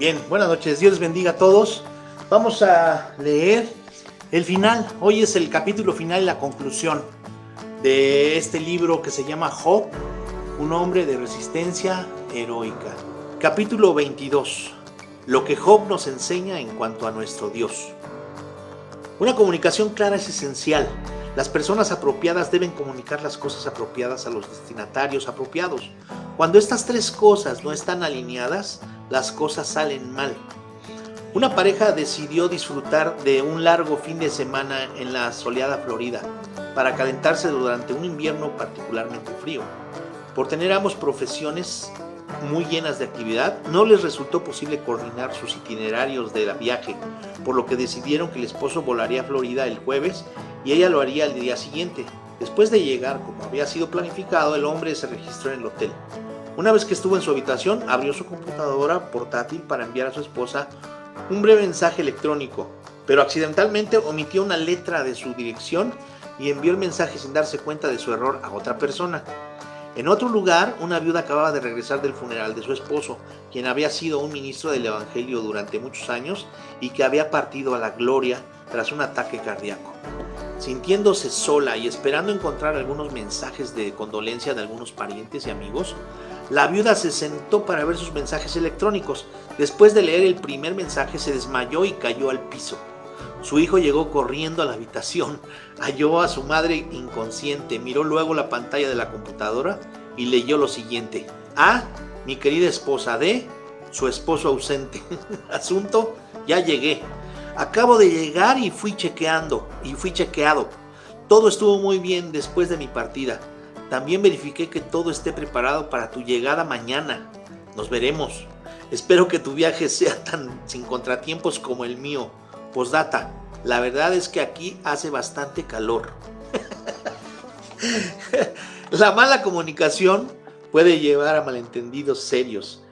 Bien, buenas noches, Dios les bendiga a todos. Vamos a leer el final. Hoy es el capítulo final y la conclusión de este libro que se llama Job, un hombre de resistencia heroica. Capítulo 22. Lo que Job nos enseña en cuanto a nuestro Dios. Una comunicación clara es esencial. Las personas apropiadas deben comunicar las cosas apropiadas a los destinatarios apropiados. Cuando estas tres cosas no están alineadas, las cosas salen mal. Una pareja decidió disfrutar de un largo fin de semana en la soleada Florida para calentarse durante un invierno particularmente frío. Por tener ambos profesiones muy llenas de actividad, no les resultó posible coordinar sus itinerarios de viaje, por lo que decidieron que el esposo volaría a Florida el jueves y ella lo haría al día siguiente. Después de llegar, como había sido planificado, el hombre se registró en el hotel. Una vez que estuvo en su habitación, abrió su computadora portátil para enviar a su esposa un breve mensaje electrónico, pero accidentalmente omitió una letra de su dirección y envió el mensaje sin darse cuenta de su error a otra persona. En otro lugar, una viuda acababa de regresar del funeral de su esposo, quien había sido un ministro del Evangelio durante muchos años y que había partido a la gloria tras un ataque cardíaco. Sintiéndose sola y esperando encontrar algunos mensajes de condolencia de algunos parientes y amigos, la viuda se sentó para ver sus mensajes electrónicos. Después de leer el primer mensaje, se desmayó y cayó al piso. Su hijo llegó corriendo a la habitación, halló a su madre inconsciente, miró luego la pantalla de la computadora y leyó lo siguiente: A, mi querida esposa; D, su esposo ausente. Asunto: ya llegué. Acabo de llegar y fui chequeado. Todo estuvo muy bien después de mi partida. También verifiqué que todo esté preparado para tu llegada mañana. Nos veremos. Espero que tu viaje sea tan sin contratiempos como el mío. Postdata: la verdad es que aquí hace bastante calor. La mala comunicación puede llevar a malentendidos serios.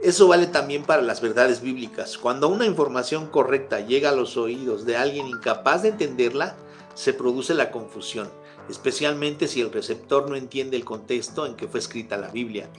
Eso vale también para las verdades bíblicas. Cuando una información correcta llega a los oídos de alguien incapaz de entenderla, se produce la confusión, especialmente si el receptor no entiende el contexto en que fue escrita la Biblia.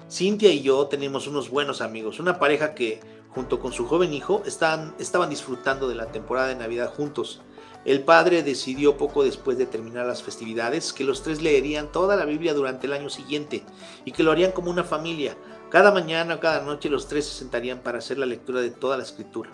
Cintia y yo tenemos unos buenos amigos, una pareja que, junto con su joven hijo, estaban disfrutando de la temporada de Navidad juntos. El padre decidió poco después de terminar las festividades que los tres leerían toda la Biblia durante el año siguiente y que lo harían como una familia. Cada mañana o cada noche los tres se sentarían para hacer la lectura de toda la escritura.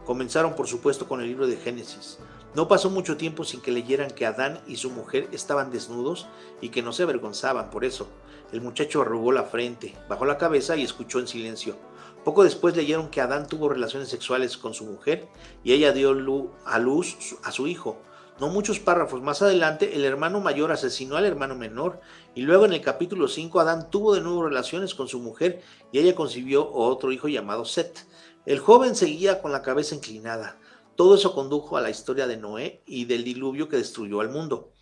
Comenzaron por supuesto con el libro de Génesis. No pasó mucho tiempo sin que leyeran que Adán y su mujer estaban desnudos y que no se avergonzaban por eso. El muchacho arrugó la frente, bajó la cabeza y escuchó en silencio. Poco después leyeron que Adán tuvo relaciones sexuales con su mujer y ella dio a luz a su hijo. No muchos párrafos más adelante, el hermano mayor asesinó al hermano menor y luego en el capítulo 5 Adán tuvo de nuevo relaciones con su mujer y ella concibió otro hijo llamado Set. El joven seguía con la cabeza inclinada. Todo eso condujo a la historia de Noé y del diluvio que destruyó al mundo.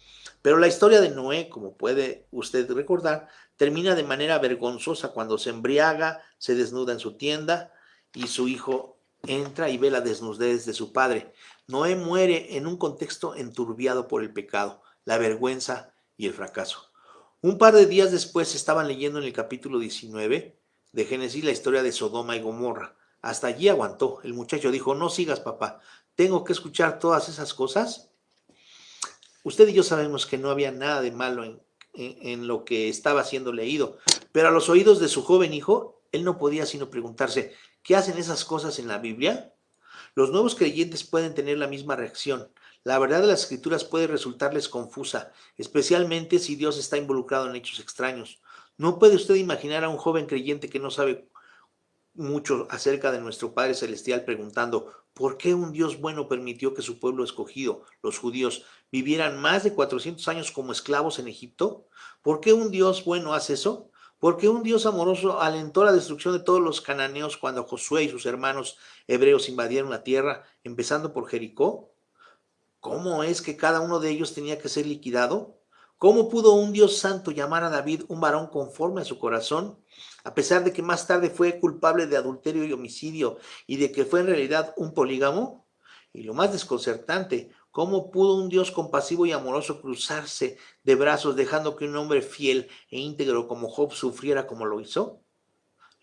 Pero la historia de Noé, como puede usted recordar, termina de manera vergonzosa cuando se embriaga, se desnuda en su tienda y su hijo entra y ve la desnudez de su padre. Noé muere en un contexto enturbiado por el pecado, la vergüenza y el fracaso. Un par de días después estaban leyendo en el capítulo 19 de Génesis la historia de Sodoma y Gomorra. Hasta allí aguantó. El muchacho dijo: no sigas, papá, ¿tengo que escuchar todas esas cosas? Usted y yo sabemos que no había nada de malo en lo que estaba siendo leído, pero a los oídos de su joven hijo, él no podía sino preguntarse: ¿qué hacen esas cosas en la Biblia? Los nuevos creyentes pueden tener la misma reacción. La verdad de las escrituras puede resultarles confusa, especialmente si Dios está involucrado en hechos extraños. ¿No puede usted imaginar a un joven creyente que no sabe mucho acerca de nuestro Padre Celestial preguntando: ¿por qué un Dios bueno permitió que su pueblo escogido, los judíos, vivieran más de 400 años como esclavos en Egipto? ¿Por qué un Dios bueno hace eso? ¿Por qué un Dios amoroso alentó la destrucción de todos los cananeos cuando Josué y sus hermanos hebreos invadieron la tierra, empezando por Jericó? ¿Cómo es que cada uno de ellos tenía que ser liquidado? ¿Cómo pudo un Dios santo llamar a David un varón conforme a su corazón, a pesar de que más tarde fue culpable de adulterio y homicidio y de que fue en realidad un polígamo? Y lo más desconcertante, ¿cómo pudo un Dios compasivo y amoroso cruzarse de brazos dejando que un hombre fiel e íntegro como Job sufriera como lo hizo?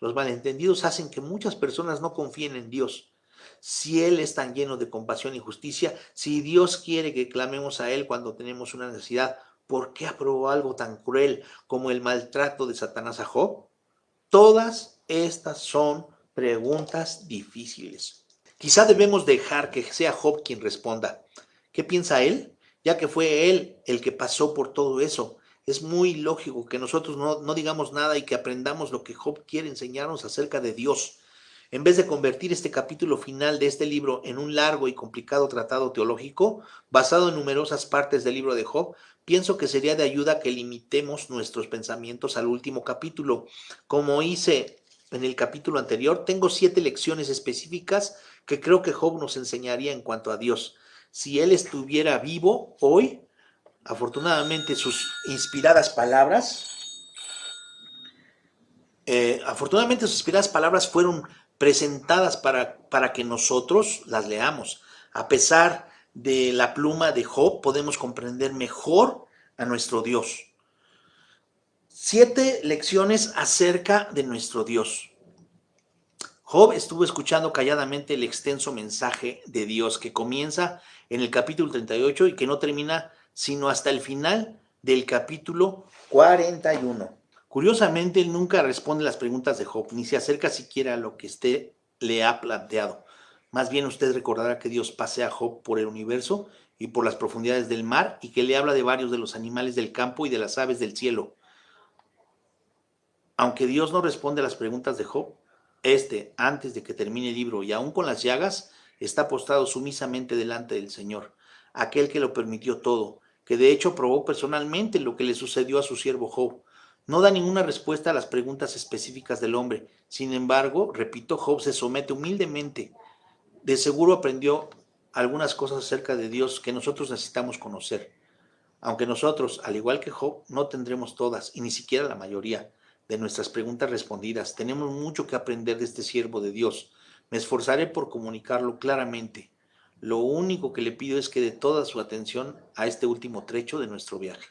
Los malentendidos hacen que muchas personas no confíen en Dios. Si Él es tan lleno de compasión y justicia, si Dios quiere que clamemos a Él cuando tenemos una necesidad, ¿por qué aprobó algo tan cruel como el maltrato de Satanás a Job? Todas estas son preguntas difíciles. Quizá debemos dejar que sea Job quien responda. ¿Qué piensa él? Ya que fue él el que pasó por todo eso. Es muy lógico que nosotros no digamos nada y que aprendamos lo que Job quiere enseñarnos acerca de Dios. En vez de convertir este capítulo final de este libro en un largo y complicado tratado teológico, basado en numerosas partes del libro de Job, pienso que sería de ayuda que limitemos nuestros pensamientos al último capítulo. Como hice en el capítulo anterior, tengo 7 lecciones específicas que creo que Job nos enseñaría en cuanto a Dios. Si él estuviera vivo hoy, afortunadamente sus inspiradas palabras, fueron presentadas para que nosotros las leamos. A pesar de la pluma de Job, podemos comprender mejor a nuestro Dios. 7 lecciones acerca de nuestro Dios. Job estuvo escuchando calladamente el extenso mensaje de Dios que comienza en el capítulo 38 y que no termina sino hasta el final del capítulo 41. Curiosamente, él nunca responde las preguntas de Job, ni se acerca siquiera a lo que éste le ha planteado. Más bien usted recordará que Dios pasea a Job por el universo y por las profundidades del mar y que le habla de varios de los animales del campo y de las aves del cielo. Aunque Dios no responde a las preguntas de Job, antes de que termine el libro y aún con las llagas, está postrado sumisamente delante del Señor, aquel que lo permitió todo, que de hecho probó personalmente lo que le sucedió a su siervo Job. No da ninguna respuesta a las preguntas específicas del hombre. Sin embargo, repito, Job se somete humildemente. De seguro aprendió algunas cosas acerca de Dios que nosotros necesitamos conocer. Aunque nosotros, al igual que Job, no tendremos todas, y ni siquiera la mayoría, de nuestras preguntas respondidas, tenemos mucho que aprender de este siervo de Dios. Me esforzaré por comunicarlo claramente. Lo único que le pido es que dé toda su atención a este último trecho de nuestro viaje.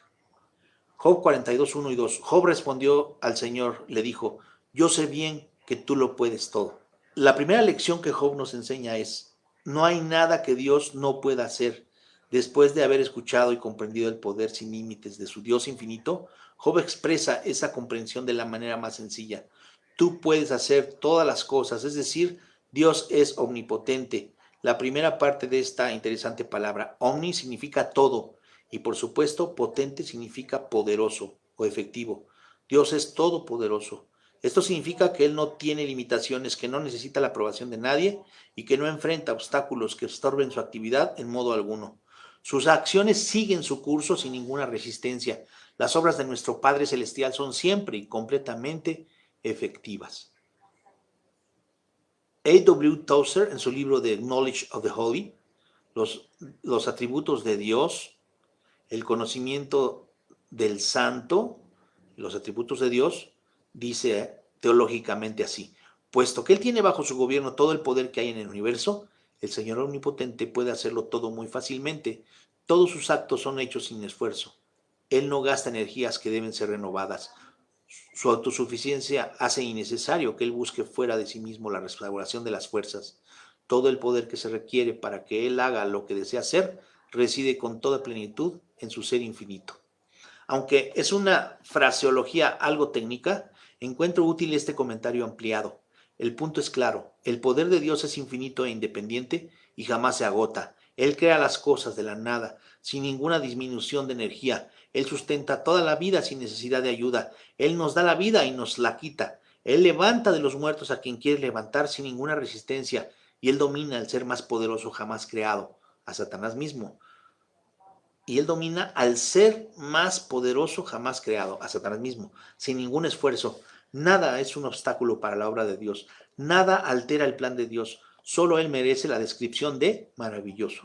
Job 42, 1 y 2. Job respondió al Señor, le dijo, yo sé bien que tú lo puedes todo. La primera lección que Job nos enseña es, no hay nada que Dios no pueda hacer. Después de haber escuchado y comprendido el poder sin límites de su Dios infinito, Job expresa esa comprensión de la manera más sencilla. Tú puedes hacer todas las cosas, es decir, Dios es omnipotente. La primera parte de esta interesante palabra, omni, significa todo, y por supuesto, potente significa poderoso o efectivo. Dios es todopoderoso. Esto significa que Él no tiene limitaciones, que no necesita la aprobación de nadie y que no enfrenta obstáculos que estorben su actividad en modo alguno. Sus acciones siguen su curso sin ninguna resistencia. Las obras de nuestro Padre Celestial son siempre y completamente efectivas. A.W. Tozer, en su libro The Knowledge of the Holy, los atributos de Dios, el conocimiento del santo, los atributos de Dios, dice teológicamente así, puesto que Él tiene bajo su gobierno todo el poder que hay en el universo, el Señor omnipotente puede hacerlo todo muy fácilmente. Todos sus actos son hechos sin esfuerzo. Él no gasta energías que deben ser renovadas. Su autosuficiencia hace innecesario que Él busque fuera de sí mismo la restauración de las fuerzas. Todo el poder que se requiere para que Él haga lo que desea hacer reside con toda plenitud en su ser infinito. Aunque es una fraseología algo técnica, encuentro útil este comentario ampliado. El punto es claro, el poder de Dios es infinito e independiente y jamás se agota. Él crea las cosas de la nada, sin ninguna disminución de energía. Él sustenta toda la vida sin necesidad de ayuda. Él nos da la vida y nos la quita. Él levanta de los muertos a quien quiere levantar sin ninguna resistencia. Y Él domina al ser más poderoso jamás creado, a Satanás mismo. Y Él domina al ser más poderoso jamás creado, a Satanás mismo, sin ningún esfuerzo. Nada es un obstáculo para la obra de Dios. Nada altera el plan de Dios. Solo Él merece la descripción de maravilloso.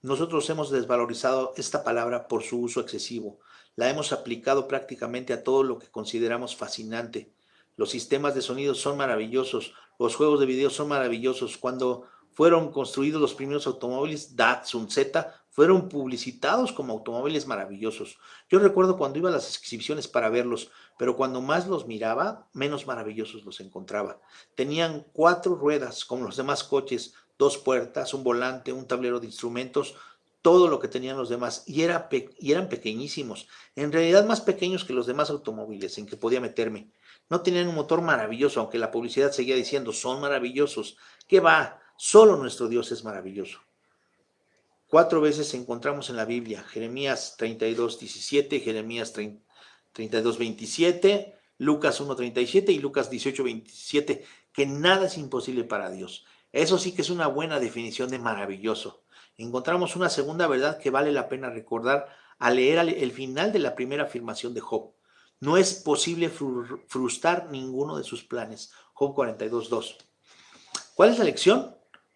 Nosotros hemos desvalorizado esta palabra por su uso excesivo. La hemos aplicado prácticamente a todo lo que consideramos fascinante. Los sistemas de sonido son maravillosos. Los juegos de video son maravillosos. Cuando fueron construidos los primeros automóviles Datsun Z, fueron publicitados como automóviles maravillosos. Yo recuerdo cuando iba a las exhibiciones para verlos, pero cuando más los miraba, menos maravillosos los encontraba. Tenían 4 ruedas, como los demás coches, 2 puertas, un volante, un tablero de instrumentos, todo lo que tenían los demás, y eran pequeñísimos, en realidad más pequeños que los demás automóviles en que podía meterme. No tenían un motor maravilloso, aunque la publicidad seguía diciendo, son maravillosos. ¿Qué va? Solo nuestro Dios es maravilloso. 4 veces encontramos en la Biblia, Jeremías 32:17, Jeremías 32:27, Lucas 1:37 y Lucas 18:27, que nada es imposible para Dios. Eso sí que es una buena definición de maravilloso. Encontramos una segunda verdad que vale la pena recordar al leer el final de la primera afirmación de Job. No es posible frustrar ninguno de sus planes. Job 42:2. ¿Cuál es la lección?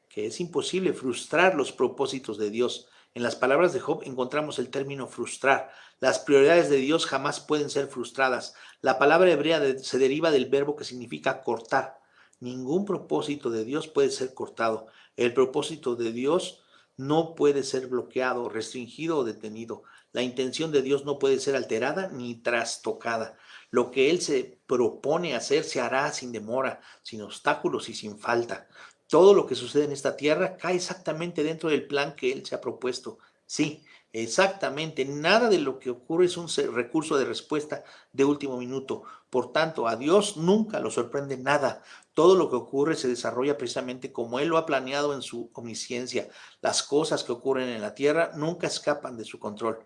Que es imposible frustrar los propósitos de Dios. En las palabras de Job encontramos el término frustrar. Las prioridades de Dios jamás pueden ser frustradas. La palabra hebrea se deriva del verbo que significa cortar. Ningún propósito de Dios puede ser cortado. El propósito de Dios no puede ser bloqueado, restringido o detenido. La intención de Dios no puede ser alterada ni trastocada. Lo que Él se propone hacer se hará sin demora, sin obstáculos y sin falta. Todo lo que sucede en esta tierra cae exactamente dentro del plan que Él se ha propuesto. Sí, exactamente. Nada de lo que ocurre es un recurso de respuesta de último minuto. Por tanto, a Dios nunca lo sorprende nada. Todo lo que ocurre se desarrolla precisamente como Él lo ha planeado en su omnisciencia. Las cosas que ocurren en la tierra nunca escapan de su control.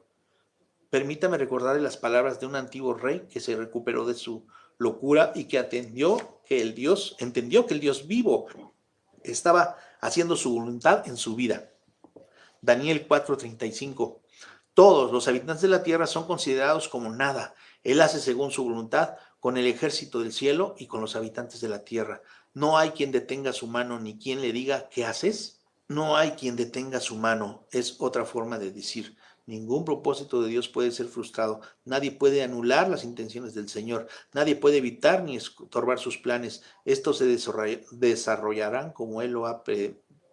Permítame recordarle las palabras de un antiguo rey que se recuperó de su locura y que entendió que el Dios vivo estaba haciendo su voluntad en su vida. Daniel 4:35. Todos los habitantes de la tierra son considerados como nada. Él hace según su voluntad con el ejército del cielo y con los habitantes de la tierra. No hay quien detenga su mano ni quien le diga, ¿qué haces? No hay quien detenga su mano. Es otra forma de decir, ningún propósito de Dios puede ser frustrado. Nadie puede anular las intenciones del Señor. Nadie puede evitar ni estorbar sus planes. Estos se desarrollarán como Él lo ha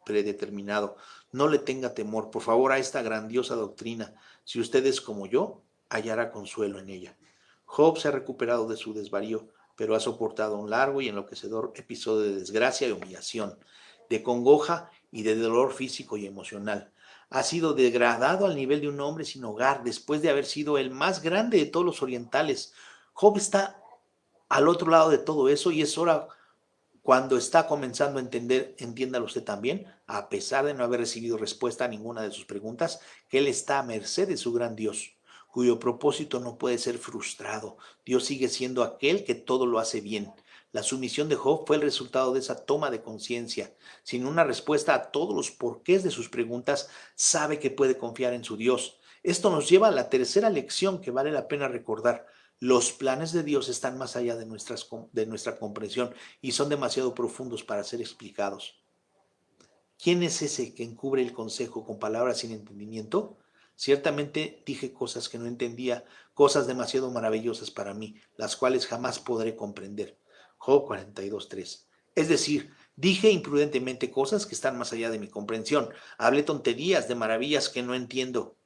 predeterminado. No le tenga temor, por favor, a esta grandiosa doctrina. Si usted es como yo, hallará consuelo en ella. Job se ha recuperado de su desvarío, pero ha soportado un largo y enloquecedor episodio de desgracia y humillación, de congoja y de dolor físico y emocional. Ha sido degradado al nivel de un hombre sin hogar después de haber sido el más grande de todos los orientales. Job está al otro lado de todo eso y es hora, cuando está comenzando a entender, entiéndalo usted también, a pesar de no haber recibido respuesta a ninguna de sus preguntas, que Él está a merced de su gran Dios, cuyo propósito no puede ser frustrado. Dios sigue siendo aquel que todo lo hace bien. La sumisión de Job fue el resultado de esa toma de conciencia. Sin una respuesta a todos los porqués de sus preguntas, sabe que puede confiar en su Dios. Esto nos lleva a la tercera lección que vale la pena recordar. Los planes de Dios están más allá de nuestra comprensión y son demasiado profundos para ser explicados. ¿Quién es ese que encubre el consejo con palabras sin entendimiento? Ciertamente dije cosas que no entendía, cosas demasiado maravillosas para mí, las cuales jamás podré comprender. Job 42:3. Es decir, dije imprudentemente cosas que están más allá de mi comprensión. Hablé tonterías de maravillas que no entiendo.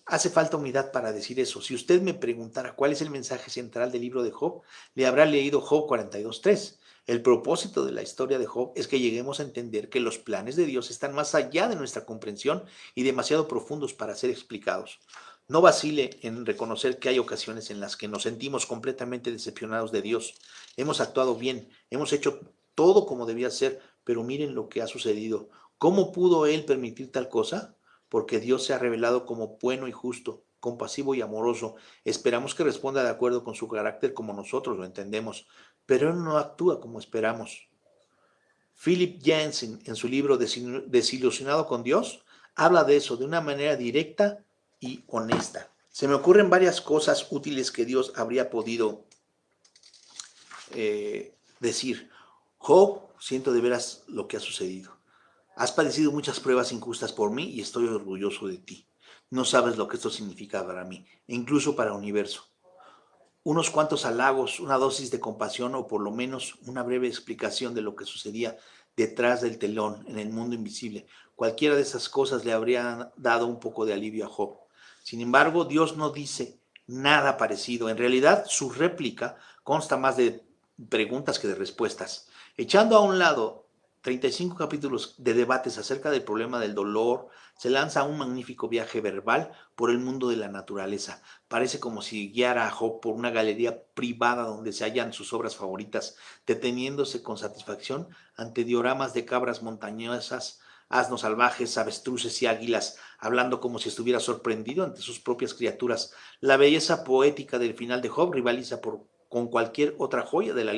Hace falta humildad para decir eso. Si usted me preguntara cuál es el mensaje central del libro de Job, le habrá leído Job 42:3. El propósito de la historia de Job es que lleguemos a entender que los planes de Dios están más allá de nuestra comprensión y demasiado profundos para ser explicados. No vacile en reconocer que hay ocasiones en las que nos sentimos completamente decepcionados de Dios. Hemos actuado bien, hemos hecho todo como debía ser, pero miren lo que ha sucedido. ¿Cómo pudo Él permitir tal cosa? Porque Dios se ha revelado como bueno y justo, compasivo y amoroso. Esperamos que responda de acuerdo con su carácter como nosotros lo entendemos, pero Él no actúa como esperamos. Philip Yancey, en su libro Desilusionado con Dios, habla de eso de una manera directa y honesta. Se me ocurren varias cosas útiles que Dios habría podido decir. Job, siento de veras lo que ha sucedido. Has padecido muchas pruebas injustas por mí y estoy orgulloso de ti. No sabes lo que esto significa para mí, e incluso para el universo. Unos cuantos halagos, una dosis de compasión o por lo menos una breve explicación de lo que sucedía detrás del telón, en el mundo invisible. Cualquiera de esas cosas le habría dado un poco de alivio a Job. Sin embargo, Dios no dice nada parecido. En realidad, su réplica consta más de preguntas que de respuestas. Echando a un lado 35 capítulos de debates acerca del problema del dolor, se lanza un magnífico viaje verbal por el mundo de la naturaleza. Parece como si guiara a Job por una galería privada donde se hallan sus obras favoritas, deteniéndose con satisfacción ante dioramas de cabras montañosas, asnos salvajes, avestruces y águilas, hablando como si estuviera sorprendido ante sus propias criaturas. La belleza poética del final de Job rivaliza con cualquier otra joya de la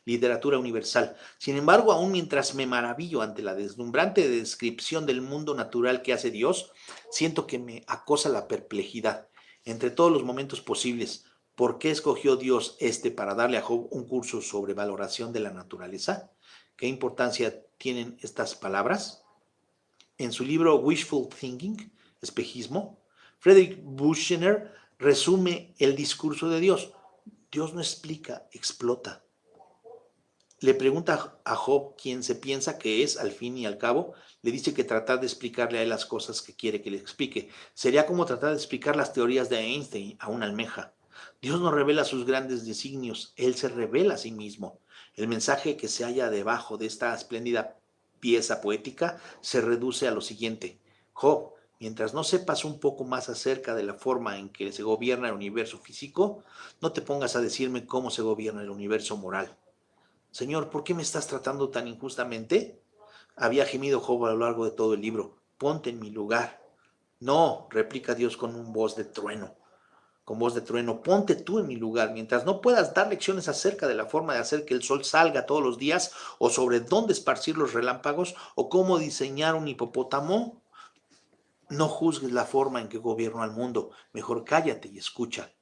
literatura universal. Sin embargo, aún mientras me maravillo ante la deslumbrante descripción del mundo natural que hace Dios, siento que me acosa la perplejidad. Entre todos los momentos posibles, ¿por qué escogió Dios para darle a Job un curso sobre valoración de la naturaleza? ¿Qué importancia tienen estas palabras? En su libro Wishful Thinking, Espejismo, Friedrich Buchner resume el discurso de Dios. Dios no explica, explota. Le pregunta a Job quién se piensa que es, al fin y al cabo, le dice que tratar de explicarle a él las cosas que quiere que le explique sería como tratar de explicar las teorías de Einstein a una almeja. Dios no revela sus grandes designios, Él se revela a sí mismo. El mensaje que se halla debajo de esta espléndida pieza poética se reduce a lo siguiente. Job, mientras no sepas un poco más acerca de la forma en que se gobierna el universo físico, no te pongas a decirme cómo se gobierna el universo moral. Señor, ¿por qué me estás tratando tan injustamente? Había gemido Job a lo largo de todo el libro. Ponte en mi lugar. No, replica Dios con voz de trueno, ponte tú en mi lugar, mientras no puedas dar lecciones acerca de la forma de hacer que el sol salga todos los días, o sobre dónde esparcir los relámpagos, o cómo diseñar un hipopótamo. No juzgues la forma en que gobierno al mundo, mejor cállate y escucha.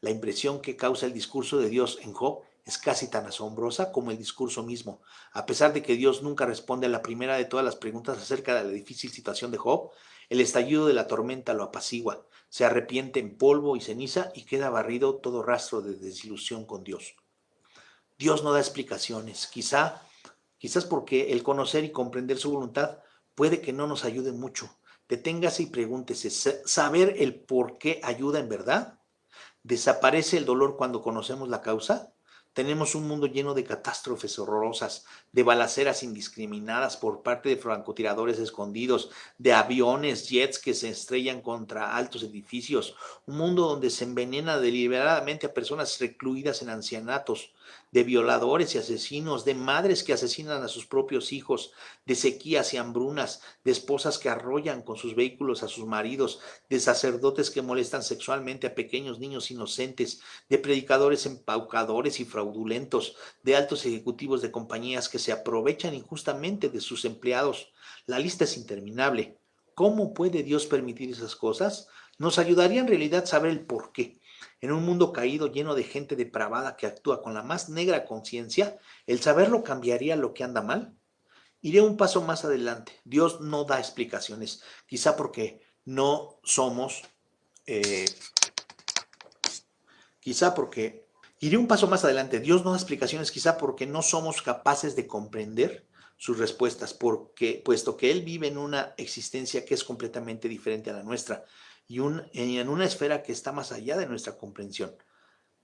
La impresión que causa el discurso de Dios en Job es casi tan asombrosa como el discurso mismo. A pesar de que Dios nunca responde a la primera de todas las preguntas acerca de la difícil situación de Job, el estallido de la tormenta lo apacigua, se arrepiente en polvo y ceniza y queda barrido todo rastro de desilusión con Dios. Dios no da explicaciones, quizás porque el conocer y comprender su voluntad puede que no nos ayude mucho. Deténgase y pregúntese, ¿saber el por qué ayuda en verdad? ¿Desaparece el dolor cuando conocemos la causa? Tenemos un mundo lleno de catástrofes horrorosas, de balaceras indiscriminadas por parte de francotiradores escondidos, de aviones, jets que se estrellan contra altos edificios, un mundo donde se envenena deliberadamente a personas recluidas en ancianatos, de violadores y asesinos, de madres que asesinan a sus propios hijos, de sequías y hambrunas, de esposas que arrollan con sus vehículos a sus maridos, de sacerdotes que molestan sexualmente a pequeños niños inocentes, de predicadores empaucadores y fraudulentos, de altos ejecutivos de compañías que se aprovechan injustamente de sus empleados. La lista es interminable. ¿Cómo puede Dios permitir esas cosas? Nos ayudaría en realidad saber el por qué. En un mundo caído lleno de gente depravada que actúa con la más negra conciencia, ¿el saberlo cambiaría lo que anda mal? Iré un paso más adelante. Dios no da explicaciones, quizá porque no somos, eh, quizá porque, iré un paso más adelante. Dios no da explicaciones, quizá porque no somos capaces de comprender sus respuestas, puesto que Él vive en una existencia que es completamente diferente a la nuestra y en una esfera que está más allá de nuestra comprensión.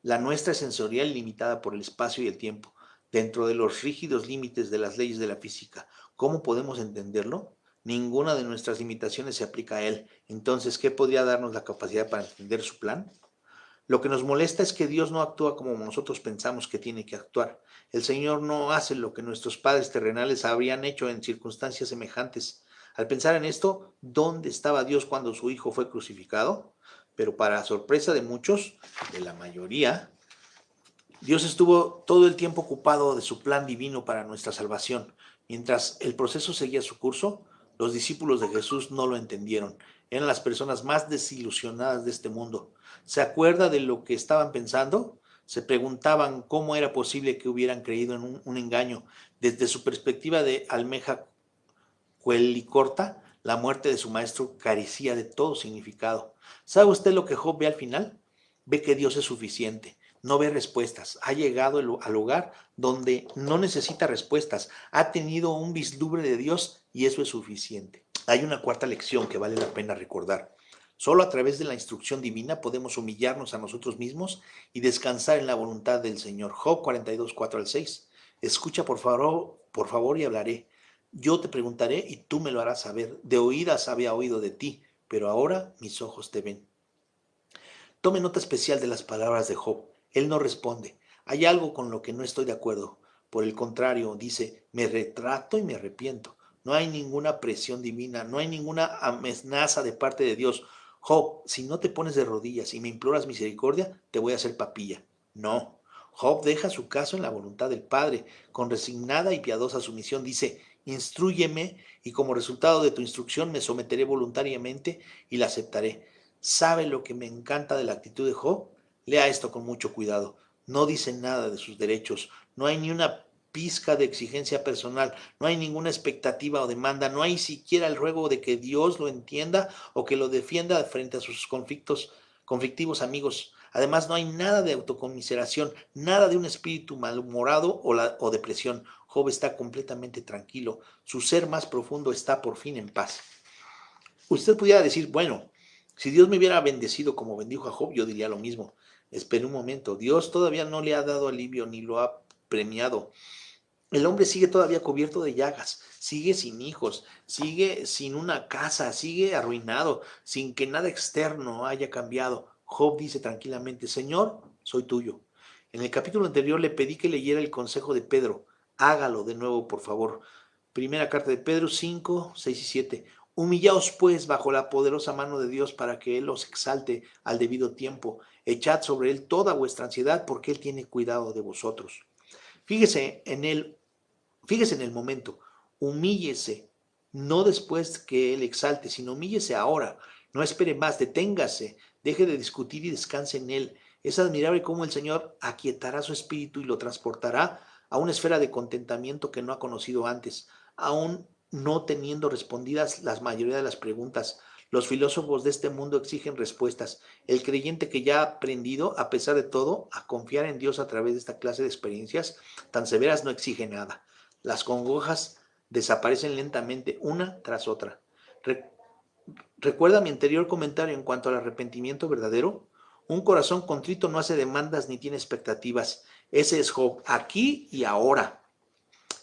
La nuestra es sensorial y limitada por el espacio y el tiempo, dentro de los rígidos límites de las leyes de la física. ¿Cómo podemos entenderlo? Ninguna de nuestras limitaciones se aplica a él. Entonces, ¿qué podría darnos la capacidad para entender su plan? Lo que nos molesta es que Dios no actúa como nosotros pensamos que tiene que actuar. El Señor no hace lo que nuestros padres terrenales habrían hecho en circunstancias semejantes. Al pensar en esto, ¿dónde estaba Dios cuando su Hijo fue crucificado? Pero para sorpresa de muchos, de la mayoría, Dios estuvo todo el tiempo ocupado de su plan divino para nuestra salvación. Mientras el proceso seguía su curso, los discípulos de Jesús no lo entendieron. Eran las personas más desilusionadas de este mundo. ¿Se acuerda de lo que estaban pensando? Se preguntaban cómo era posible que hubieran creído en un engaño. Desde su perspectiva de almeja cuelicorta, la muerte de su maestro carecía de todo significado. ¿Sabe usted lo que Job ve al final? Ve que Dios es suficiente. no ve respuestas. Ha llegado al lugar donde no necesita respuestas. Ha tenido un vislumbre de Dios y eso es suficiente. Hay una cuarta lección que vale la pena recordar. Solo a través de la instrucción divina podemos humillarnos a nosotros mismos y descansar en la voluntad del Señor. Job 42, 4 al 6. Escucha por favor y hablaré. Yo te preguntaré y tú me lo harás saber. De oídas había oído de ti, pero ahora mis ojos te ven. Tome nota especial de las palabras de Job. Él no responde. Hay algo con lo que no estoy de acuerdo. Por el contrario, dice, me retrato y me arrepiento. No hay ninguna presión divina, no hay ninguna amenaza de parte de Dios. Job, si no te pones de rodillas y me imploras misericordia, te voy a hacer papilla. No. Job deja su caso en la voluntad del Padre. Con resignada y piadosa sumisión dice, instrúyeme y como resultado de tu instrucción me someteré voluntariamente y la aceptaré. ¿Sabe lo que me encanta de la actitud de Job? Lea esto con mucho cuidado. No dice nada de sus derechos, no hay ni una pizca de exigencia personal, no hay ninguna expectativa o demanda, no hay siquiera el ruego de que Dios lo entienda o que lo defienda frente a sus conflictivos amigos. Además, no hay nada de autocomiseración, nada de un espíritu malhumorado o depresión. Job está completamente tranquilo, su ser más profundo está por fin en paz. Usted pudiera decir, bueno, si Dios me hubiera bendecido como bendijo a Job, yo diría lo mismo. Espere un momento, Dios todavía no le ha dado alivio ni lo ha premiado. El hombre sigue todavía cubierto de llagas, sigue sin hijos, sigue sin una casa, sigue arruinado, sin que nada externo haya cambiado. Job dice tranquilamente, Señor, soy tuyo. En el capítulo anterior le pedí que leyera el consejo de Pedro. Hágalo de nuevo, por favor. Primera carta de Pedro 5, 6 y 7. Humillaos pues bajo la poderosa mano de Dios para que Él os exalte al debido tiempo. Echad sobre Él toda vuestra ansiedad porque Él tiene cuidado de vosotros. Fíjese en Él. Fíjese en el momento, humíllese, no después que Él exalte, sino humíllese ahora, no espere más, deténgase, deje de discutir y descanse en Él. Es admirable cómo el Señor aquietará su espíritu y lo transportará a una esfera de contentamiento que no ha conocido antes, aún no teniendo respondidas la mayoría de las preguntas. Los filósofos de este mundo exigen respuestas. El creyente que ya ha aprendido, a pesar de todo, a confiar en Dios a través de esta clase de experiencias tan severas no exige nada. Las congojas desaparecen lentamente una tras otra. Re- ¿Recuerda mi anterior comentario en cuanto al arrepentimiento verdadero? Un corazón contrito no hace demandas ni tiene expectativas. Ese es Job, aquí y ahora.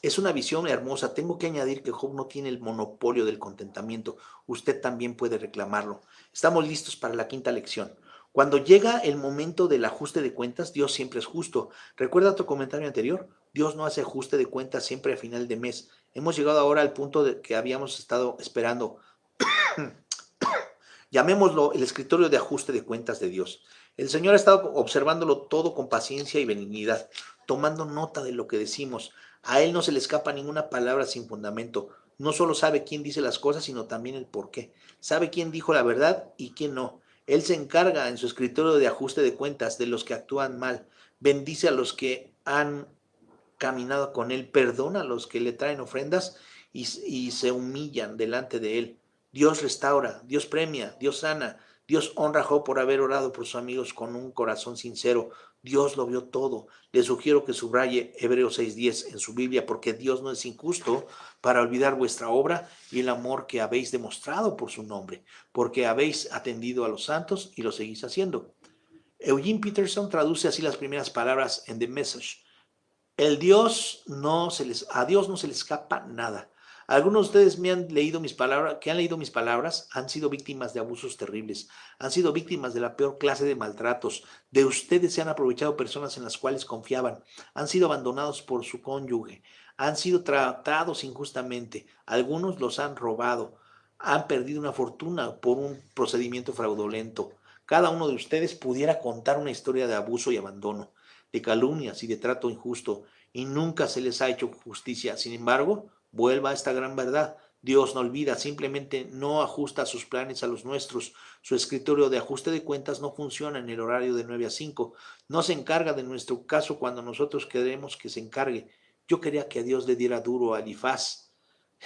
Es una visión hermosa. Tengo que añadir que Job no tiene el monopolio del contentamiento. Usted también puede reclamarlo. Estamos listos para la quinta lección. Cuando llega el momento del ajuste de cuentas, Dios siempre es justo. ¿Recuerda tu comentario anterior? Dios no hace ajuste de cuentas siempre a final de mes. Hemos llegado ahora al punto de que habíamos estado esperando. Llamémoslo el escritorio de ajuste de cuentas de Dios. El Señor ha estado observándolo todo con paciencia y benignidad, tomando nota de lo que decimos. A Él no se le escapa ninguna palabra sin fundamento. No solo sabe quién dice las cosas, sino también el por qué. Sabe quién dijo la verdad y quién no. Él se encarga en su escritorio de ajuste de cuentas de los que actúan mal. Bendice a los que han caminado con Él. Perdona a los que le traen ofrendas y se humillan delante de Él. Dios restaura, Dios premia, Dios sana, Dios honra a Job por haber orado por sus amigos con un corazón sincero. Dios lo vio todo. Le sugiero que subraye Hebreos 6:10 en su Biblia, porque Dios no es injusto para olvidar vuestra obra y el amor que habéis demostrado por su nombre, porque habéis atendido a los santos y lo seguís haciendo. Eugene Peterson traduce así las primeras palabras en The Message. A Dios no se le escapa nada. Algunos de ustedes que han leído mis palabras, han sido víctimas de abusos terribles, han sido víctimas de la peor clase de maltratos. De ustedes se han aprovechado personas en las cuales confiaban, han sido abandonados por su cónyuge, han sido tratados injustamente, algunos los han robado, han perdido una fortuna por un procedimiento fraudulento. Cada uno de ustedes pudiera contar una historia de abuso y abandono, de calumnias y de trato injusto, y nunca se les ha hecho justicia. Sin embargo, vuelva a esta gran verdad. Dios no olvida, simplemente no ajusta sus planes a los nuestros. Su escritorio de ajuste de cuentas no funciona en el horario de 9 a 5. No se encarga de nuestro caso cuando nosotros queremos que se encargue. Yo quería que a Dios le diera duro a Elifaz.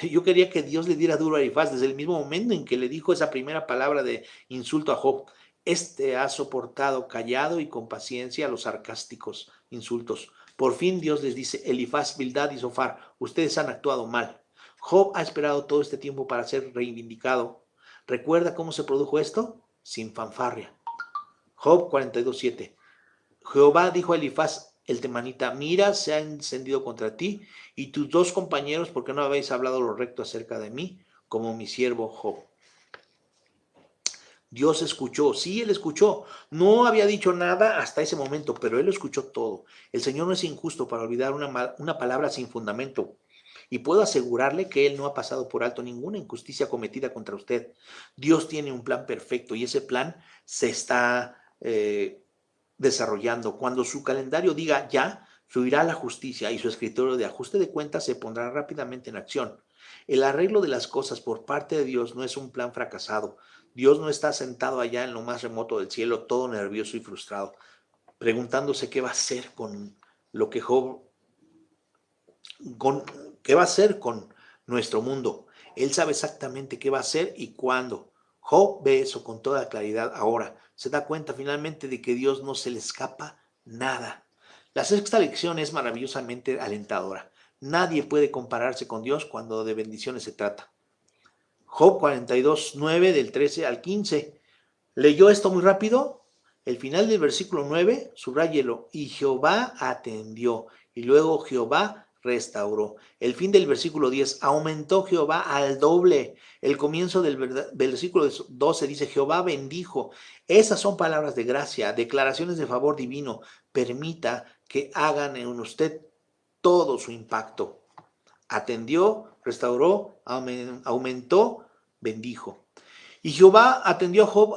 Yo quería que Dios le diera duro a Elifaz desde el mismo momento en que le dijo esa primera palabra de insulto a Job. Este ha soportado callado y con paciencia los sarcásticos insultos. Por fin Dios les dice: Elifaz, Bildad y Sofar, ustedes han actuado mal. Job ha esperado todo este tiempo para ser reivindicado. ¿Recuerda cómo se produjo esto? Sin fanfarria. Job 42:7. Jehová dijo a Elifaz el temanita: mira, se ha encendido contra ti y tus dos compañeros, porque no habéis hablado lo recto acerca de mí, como mi siervo Job. Dios escuchó, sí, él escuchó. No había dicho nada hasta ese momento, pero él escuchó todo. El Señor no es injusto para olvidar una palabra sin fundamento. Y puedo asegurarle que Él no ha pasado por alto ninguna injusticia cometida contra usted. Dios tiene un plan perfecto y ese plan se está desarrollando. Cuando su calendario diga ya, fluirá la justicia y su escritorio de ajuste de cuentas se pondrá rápidamente en acción. El arreglo de las cosas por parte de Dios no es un plan fracasado. Dios no está sentado allá en lo más remoto del cielo, todo nervioso y frustrado, preguntándose qué va a hacer con lo que Job, con, qué va a hacer con nuestro mundo. Él sabe exactamente qué va a hacer y cuándo. Job ve eso con toda claridad ahora. Se da cuenta finalmente de que Dios no se le escapa nada. La sexta lección es maravillosamente alentadora. Nadie puede compararse con Dios cuando de bendiciones se trata. Job 42:9 del 13 al 15. ¿Leyó esto muy rápido? El final del versículo 9, subráyelo: y Jehová atendió, y luego Jehová restauró. El fin del versículo 10, aumentó Jehová al doble. El comienzo del versículo 12 dice: Jehová bendijo. Esas son palabras de gracia, declaraciones de favor divino. Permita que hagan en usted todo su impacto. Atendió, restauró, aumentó, bendijo. Y Jehová atendió a Job,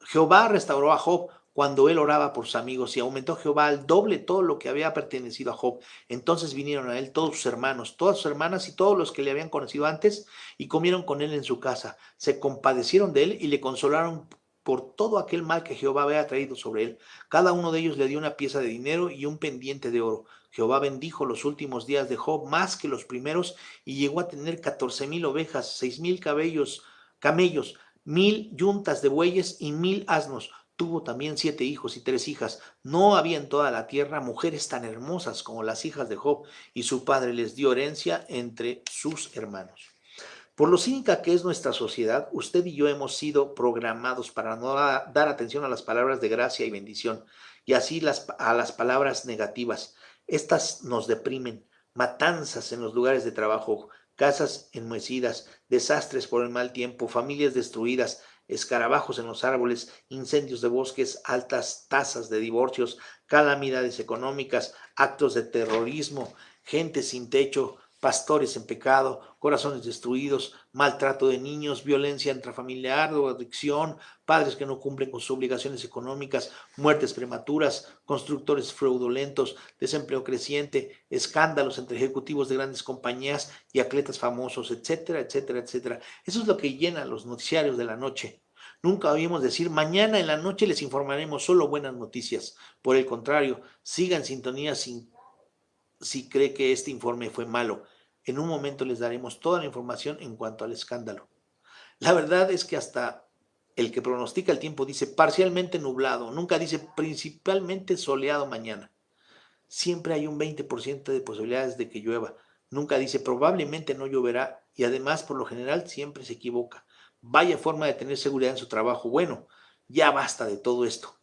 Jehová restauró a Job cuando él oraba por sus amigos, y aumentó Jehová al doble todo lo que había pertenecido a Job. Entonces vinieron a él todos sus hermanos, todas sus hermanas y todos los que le habían conocido antes, y comieron con él en su casa. Se compadecieron de él y le consolaron por todo aquel mal que Jehová había traído sobre él. Cada uno de ellos le dio una pieza de dinero y un pendiente de oro. Jehová bendijo los últimos días de Job más que los primeros, y llegó a tener 14,000 ovejas, 6,000 camellos, 1,000 yuntas de bueyes y 1,000 asnos. Tuvo también 7 hijos y 3 hijas. No había en toda la tierra mujeres tan hermosas como las hijas de Job, y su padre les dio herencia entre sus hermanos. Por lo cínica que es nuestra sociedad, usted y yo hemos sido programados para no dar atención a las palabras de gracia y bendición, y así a las palabras negativas. Estas nos deprimen: matanzas en los lugares de trabajo, casas enmohecidas, desastres por el mal tiempo, familias destruidas, escarabajos en los árboles, incendios de bosques, altas tasas de divorcios, calamidades económicas, actos de terrorismo, gente sin techo, pastores en pecado, corazones destruidos, maltrato de niños, violencia intrafamiliar o adicción, padres que no cumplen con sus obligaciones económicas, muertes prematuras, constructores fraudulentos, desempleo creciente, escándalos entre ejecutivos de grandes compañías y atletas famosos, etcétera, etcétera, etcétera. Eso es lo que llena los noticiarios de la noche. Nunca oímos decir: mañana en la noche les informaremos solo buenas noticias. Por el contrario, siga en sintonía si cree que este informe fue malo. En un momento les daremos toda la información en cuanto al escándalo. La verdad es que hasta el que pronostica el tiempo dice parcialmente nublado, nunca dice principalmente soleado mañana. Siempre hay un 20% de posibilidades de que llueva. Nunca dice probablemente no lloverá, y además por lo general siempre se equivoca. Vaya forma de tener seguridad en su trabajo. Bueno, ya basta de todo esto.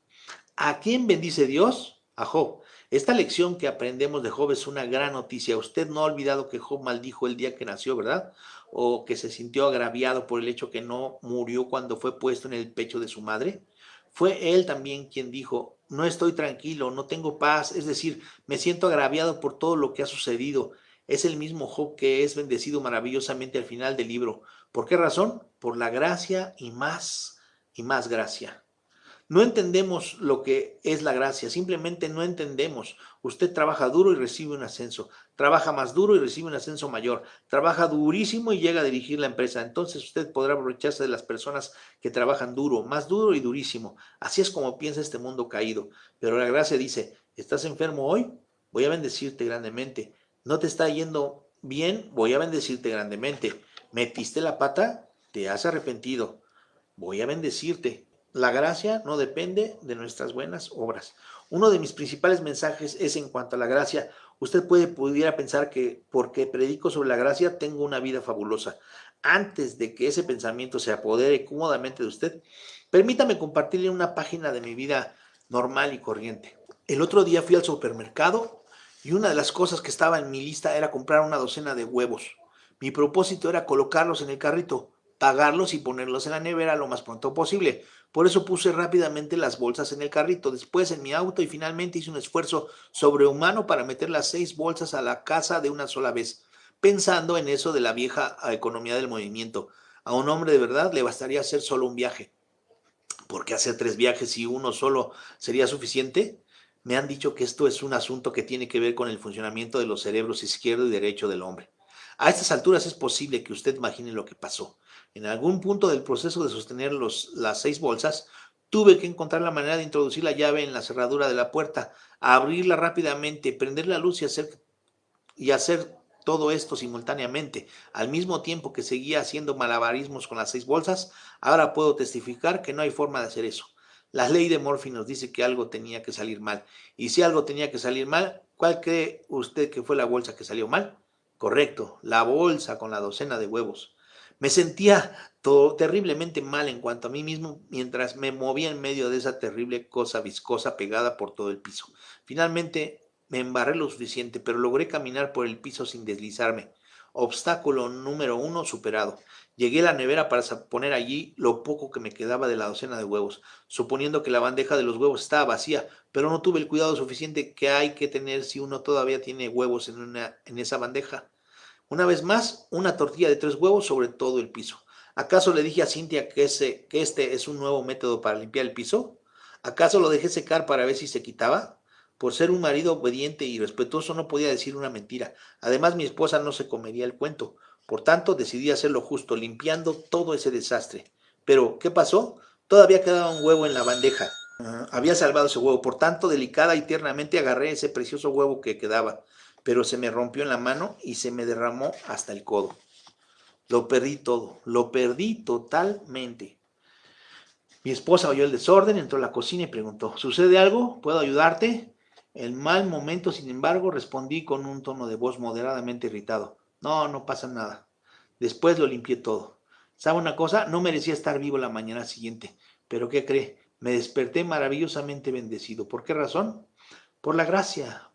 ¿A quién bendice Dios? A Job. Esta lección que aprendemos de Job es una gran noticia. Usted no ha olvidado que Job maldijo el día que nació, ¿verdad? O que se sintió agraviado por el hecho que no murió cuando fue puesto en el pecho de su madre. Fue él también quien dijo: no estoy tranquilo, no tengo paz, es decir, me siento agraviado por todo lo que ha sucedido. Es el mismo Job que es bendecido maravillosamente al final del libro. ¿Por qué razón? Por la gracia y más gracia. No entendemos lo que es la gracia, simplemente no entendemos. Usted trabaja duro y recibe un ascenso, trabaja más duro y recibe un ascenso mayor, trabaja durísimo y llega a dirigir la empresa. Entonces usted podrá aprovecharse de las personas que trabajan duro, más duro y durísimo. Así es como piensa este mundo caído. Pero la gracia dice: ¿estás enfermo hoy? Voy a bendecirte grandemente. ¿No te está yendo bien? Voy a bendecirte grandemente. ¿Metiste la pata? ¿Te has arrepentido? Voy a bendecirte. La gracia no depende de nuestras buenas obras. Uno de mis principales mensajes es en cuanto a la gracia. Usted pudiera pensar que porque predico sobre la gracia tengo una vida fabulosa. Antes de que ese pensamiento se apodere cómodamente de usted, permítame compartirle una página de mi vida normal y corriente. El otro día fui al supermercado y una de las cosas que estaba en mi lista era comprar una docena de huevos. Mi propósito era colocarlos en el carrito, pagarlos y ponerlos en la nevera lo más pronto posible. Por eso puse rápidamente las bolsas en el carrito, después en mi auto y finalmente hice un esfuerzo sobrehumano para meter las 6 bolsas a la casa de una sola vez, pensando en eso de la vieja economía del movimiento. A un hombre de verdad le bastaría hacer solo un viaje. ¿Por qué hacer 3 viajes si uno solo sería suficiente? Me han dicho que esto es un asunto que tiene que ver con el funcionamiento de los cerebros izquierdo y derecho del hombre. A estas alturas es posible que usted imagine lo que pasó. En algún punto del proceso de sostener las 6 bolsas, tuve que encontrar la manera de introducir la llave en la cerradura de la puerta, abrirla rápidamente, prender la luz y hacer todo esto simultáneamente, al mismo tiempo que seguía haciendo malabarismos con las 6 bolsas. Ahora puedo testificar que no hay forma de hacer eso. La ley de Murphy nos dice que algo tenía que salir mal. Y si algo tenía que salir mal, ¿cuál cree usted que fue la bolsa que salió mal? Correcto, la bolsa con la docena de huevos. Me sentía terriblemente mal en cuanto a mí mismo mientras me movía en medio de esa terrible cosa viscosa pegada por todo el piso. Finalmente me embarré lo suficiente, pero logré caminar por el piso sin deslizarme. Obstáculo número 1 superado. Llegué a la nevera para poner allí lo poco que me quedaba de la docena de huevos, suponiendo que la bandeja de los huevos estaba vacía, pero no tuve el cuidado suficiente que hay que tener si uno todavía tiene huevos en esa bandeja. Una vez más, una tortilla de 3 huevos sobre todo el piso. ¿Acaso le dije a Cintia que este es un nuevo método para limpiar el piso? ¿Acaso lo dejé secar para ver si se quitaba? Por ser un marido obediente y respetuoso no podía decir una mentira. Además, mi esposa no se comería el cuento. Por tanto, decidí hacerlo justo, limpiando todo ese desastre. Pero, ¿qué pasó? Todavía quedaba un huevo en la bandeja. Había salvado ese huevo. Por tanto, delicada y tiernamente agarré ese precioso huevo que quedaba, pero se me rompió en la mano y se me derramó hasta el codo. Lo perdí todo, lo perdí totalmente. Mi esposa oyó el desorden, entró a la cocina y preguntó, ¿sucede algo? ¿Puedo ayudarte? En mal momento, sin embargo, respondí con un tono de voz moderadamente irritado. No, no pasa nada. Después lo limpié todo. ¿Sabe una cosa? No merecía estar vivo la mañana siguiente. ¿Pero qué cree? Me desperté maravillosamente bendecido. ¿Por qué razón? Por la gracia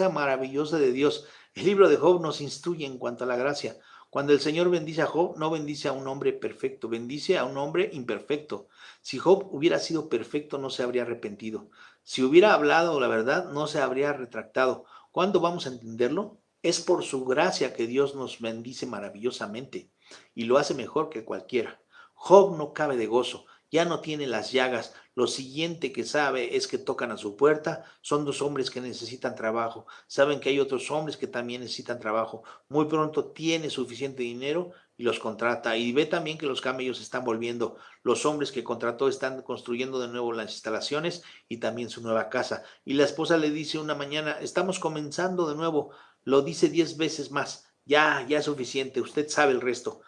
maravillosa de Dios. El libro de Job nos instruye en cuanto a la gracia. Cuando el Señor bendice a Job, no bendice a un hombre perfecto, bendice a un hombre imperfecto. Si Job hubiera sido perfecto, no se habría arrepentido. Si hubiera hablado la verdad, no se habría retractado. ¿Cuándo vamos a entenderlo? Es por su gracia que Dios nos bendice maravillosamente y lo hace mejor que cualquiera. Job no cabe de gozo, ya no tiene las llagas. Lo siguiente que sabe es que tocan a su puerta. Son 2 hombres que necesitan trabajo. Saben que hay otros hombres que también necesitan trabajo. Muy pronto tiene suficiente dinero y los contrata. Y ve también que los camellos están volviendo. Los hombres que contrató están construyendo de nuevo las instalaciones y también su nueva casa. Y la esposa le dice una mañana, estamos comenzando de nuevo. Lo dice 10 veces más. Ya, ya es suficiente. Usted sabe el resto.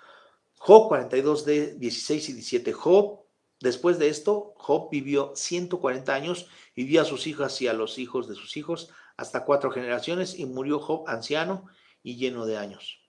Job 42, 16 y 17. Después de esto, Job vivió 140 años y vio a sus hijas y a los hijos de sus hijos hasta 4 generaciones y murió Job anciano y lleno de años.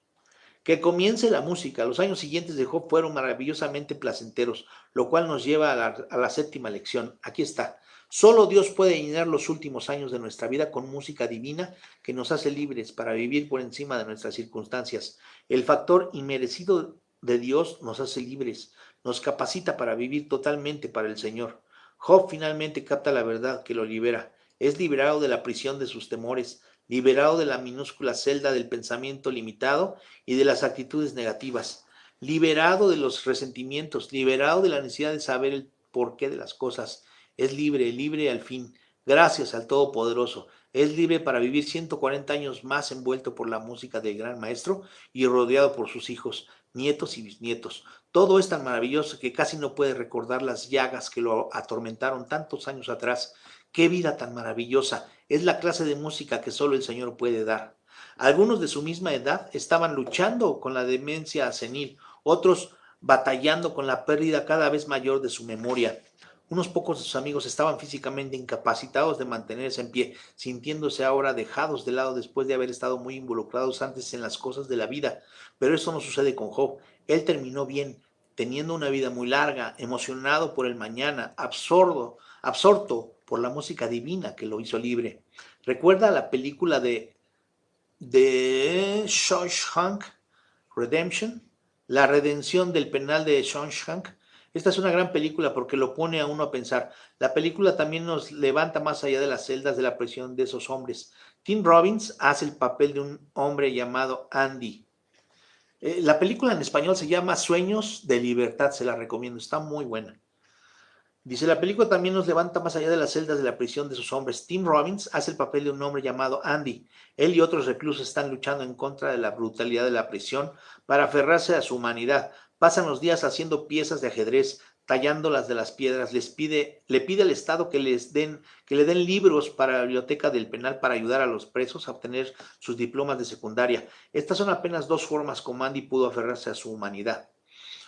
Que comience la música. Los años siguientes de Job fueron maravillosamente placenteros, lo cual nos lleva a la 7ª lección. Aquí está. Solo Dios puede llenar los últimos años de nuestra vida con música divina que nos hace libres para vivir por encima de nuestras circunstancias. El factor inmerecido de Dios nos hace libres, nos capacita para vivir totalmente para el Señor. Job finalmente capta la verdad que lo libera. Es liberado de la prisión de sus temores, liberado de la minúscula celda del pensamiento limitado y de las actitudes negativas, liberado de los resentimientos, liberado de la necesidad de saber el porqué de las cosas. Es libre, libre al fin, gracias al Todopoderoso. Es libre para vivir 140 años más envuelto por la música del gran maestro y rodeado por sus hijos, nietos y bisnietos. Todo es tan maravilloso que casi no puede recordar las llagas que lo atormentaron tantos años atrás. ¡Qué vida tan maravillosa! Es la clase de música que solo el Señor puede dar. Algunos de su misma edad estaban luchando con la demencia senil, otros batallando con la pérdida cada vez mayor de su memoria. Unos pocos de sus amigos estaban físicamente incapacitados de mantenerse en pie, sintiéndose ahora dejados de lado después de haber estado muy involucrados antes en las cosas de la vida. Pero eso no sucede con Job. Él terminó bien, teniendo una vida muy larga, emocionado por el mañana, absorto por la música divina que lo hizo libre. ¿Recuerda la película de Shawshank Redemption? La redención del penal de Shawshank. Esta es una gran película porque lo pone a uno a pensar. La película también nos levanta más allá de las celdas de la prisión de esos hombres. Tim Robbins hace el papel de un hombre llamado Andy. La película en español se llama Sueños de Libertad, se la recomiendo, está muy buena. Dice, la película también nos levanta más allá de las celdas de la prisión de sus hombres. Tim Robbins hace el papel de un hombre llamado Andy. Él y otros reclusos están luchando en contra de la brutalidad de la prisión para aferrarse a su humanidad. Pasan los días haciendo piezas de ajedrez, tallándolas de las piedras. Le pide al Estado que le den libros para la biblioteca del penal para ayudar a los presos a obtener sus diplomas de secundaria. Estas son apenas dos formas como Andy pudo aferrarse a su humanidad.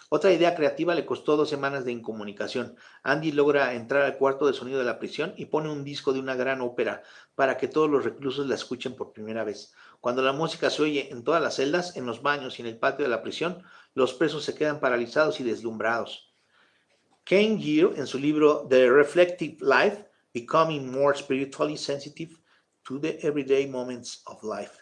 Otra idea creativa le costó 2 semanas de incomunicación. Andy logra entrar al cuarto de sonido de la prisión y pone un disco de una gran ópera para que todos los reclusos la escuchen por primera vez. Cuando la música se oye en todas las celdas, en los baños y en el patio de la prisión, los presos se quedan paralizados y deslumbrados. Ken Gill, en su libro The Reflective Life, Becoming More Spiritually Sensitive to the Everyday Moments of Life.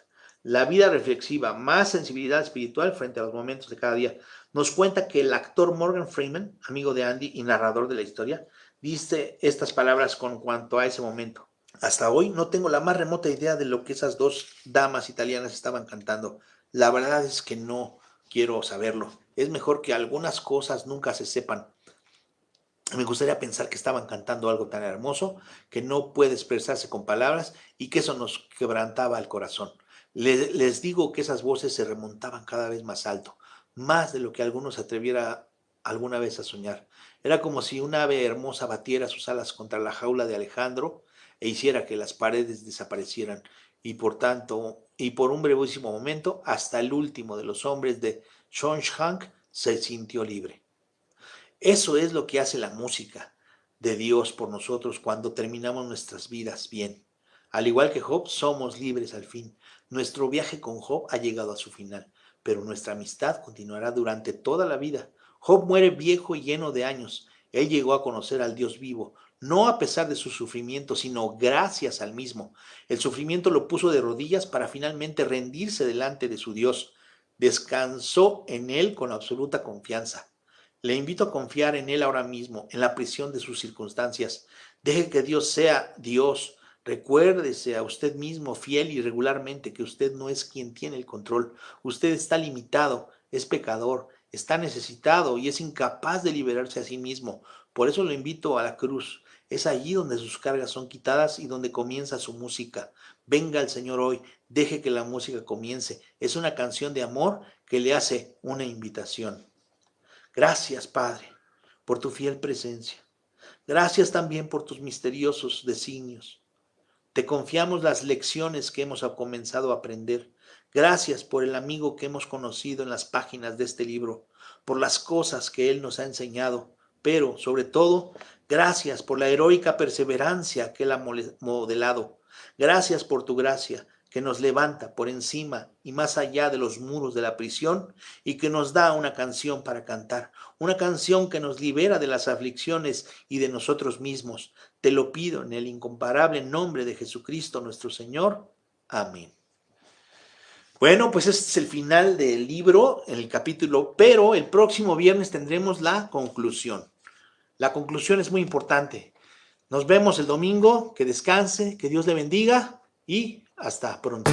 La vida reflexiva, más sensibilidad espiritual frente a los momentos de cada día. Nos cuenta que el actor Morgan Freeman, amigo de Andy y narrador de la historia, dice estas palabras con cuanto a ese momento. Hasta hoy no tengo la más remota idea de lo que esas dos damas italianas estaban cantando. La verdad es que no quiero saberlo. Es mejor que algunas cosas nunca se sepan. Me gustaría pensar que estaban cantando algo tan hermoso que no puede expresarse con palabras y que eso nos quebrantaba el corazón. Les digo que esas voces se remontaban cada vez más alto, más de lo que alguno se atreviera alguna vez a soñar. Era como si un ave hermosa batiera sus alas contra la jaula de Alejandro e hiciera que las paredes desaparecieran y por un brevísimo momento, hasta el último de los hombres de Shawshank se sintió libre. Eso es lo que hace la música de Dios por nosotros cuando terminamos nuestras vidas bien. Al igual que Job, somos libres al fin. Nuestro viaje con Job ha llegado a su final, pero nuestra amistad continuará durante toda la vida. Job muere viejo y lleno de años. Él llegó a conocer al Dios vivo, no a pesar de su sufrimiento, sino gracias al mismo. El sufrimiento lo puso de rodillas para finalmente rendirse delante de su Dios. Descansó en él con absoluta confianza. Le invito a confiar en Él ahora mismo, en la prisión de sus circunstancias. Deje que Dios sea Dios. Recuérdese a usted mismo fiel y regularmente que usted no es quien tiene el control. Usted está limitado, es pecador, está necesitado y es incapaz de liberarse a sí mismo. Por eso lo invito a la cruz. Es allí donde sus cargas son quitadas y donde comienza su música. Venga el Señor hoy, deje que la música comience. Es una canción de amor que le hace una invitación. Gracias, Padre, por tu fiel presencia. Gracias también por tus misteriosos designios. Te confiamos las lecciones que hemos comenzado a aprender. Gracias por el amigo que hemos conocido en las páginas de este libro, por las cosas que él nos ha enseñado, pero sobre todo, gracias por la heroica perseverancia que él ha modelado. Gracias por tu gracia que nos levanta por encima y más allá de los muros de la prisión y que nos da una canción para cantar, una canción que nos libera de las aflicciones y de nosotros mismos. Te lo pido en el incomparable nombre de Jesucristo nuestro Señor. Amén. Bueno, pues este es el final del libro, en el capítulo, pero el próximo viernes tendremos la conclusión. La conclusión es muy importante. Nos vemos el domingo, que descanse, que Dios le bendiga y hasta pronto.